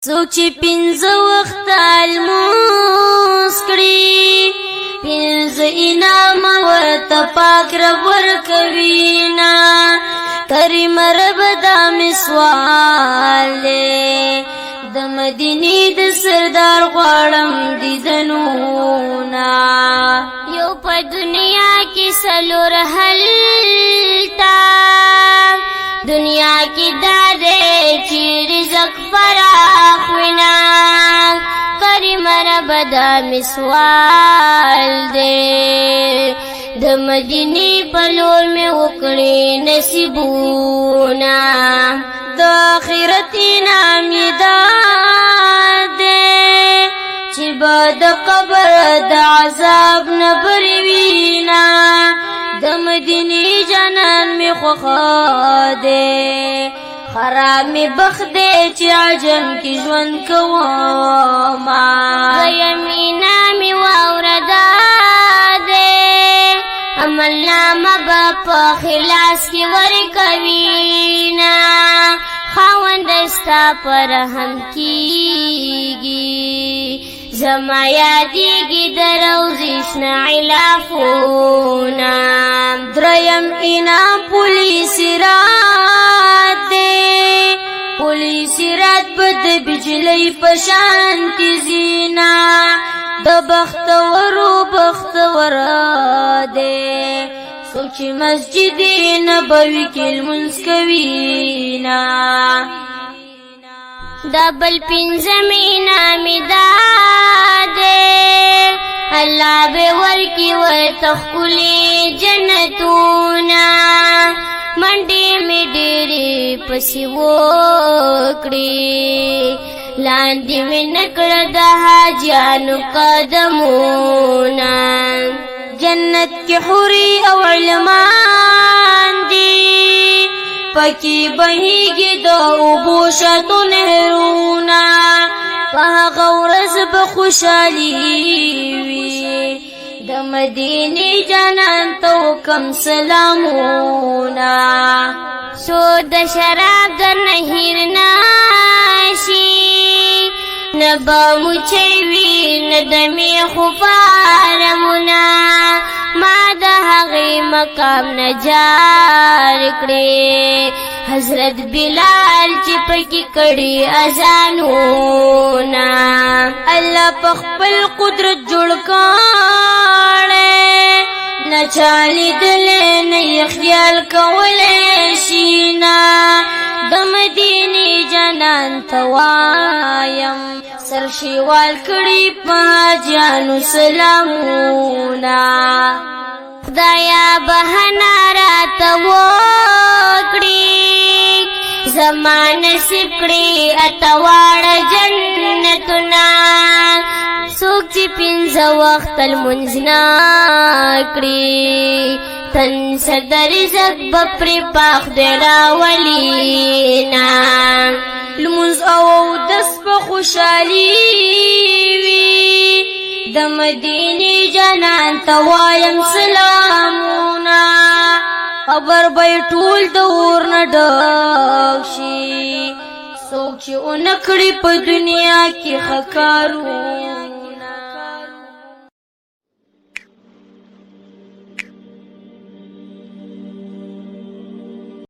څوک چې پنځه وخته لمونځ کړي پنځه انعام ورته پاک رب ورکوي نه کریم رب دا مې سوال دی د مدینې د سردار غواړم دیدنونه یو په دنیا کې څلور هلته دنیا کی دادے چی رزق فراخ وینا کریم رب دا مسوال دے د مدینی پلور میں وکڑی نصیبونا د آخرت نامی دادے چی با د قبر د عذاب نبروینا د مدینی جنان می خوخا دے خراب می بخت دے چی عجم کی ژوند کوما یمینا می واوردا دے عمل نامه با په خلاص کی ورکوینا خاوند استا پر هم کیگی زما یادیگی دروزیشن علافونا دریم انعام پولیسی رات دے پولیسی رات بد بجلی پشان تیزینا د بختورو بختور دے سوچی مسجد نبوی کی المنز کوینا دبل پنځمې نامې دادې الله به ورکي ورته ښکلي جنتونه منډې مې ډېرې پسې وکړې لاندې مې نه کړه د حاجیانو قدمونه جنت کې حوري او علمان دي پکی بهیگی دا اوبوشتو نهرونا فهغا ورز بخوشالی وی دا مدینی جانان تو کم سلامونا سو دا شراب در نهیر ناشی نبا مچوی ندمی خفارمونا ما د هغې مقام نجار کړې حضرت بلال چې پکې کړي اذانونه الله په خپل قدرت جوړ کړی نه چا لیدلی نه یې خیال کولی شي نه د مدینې جانان ته وایم سرشیوال کړي په حاجیانو سلامونه خدایا بهنا راته وکړي زما نصیب کړي اته واړه جنتونه څوک چې پنځه وخته لمونځ نه کړي تن صدر رزق به پرې پاک دی راولينا لمونځ او اودس په خوشحالي وي د مدینې جانان ته وایم سلامونه خبر به ټول د اور نه ډک شي څوک چې ونه کړي په دنیا کې ښه کارونه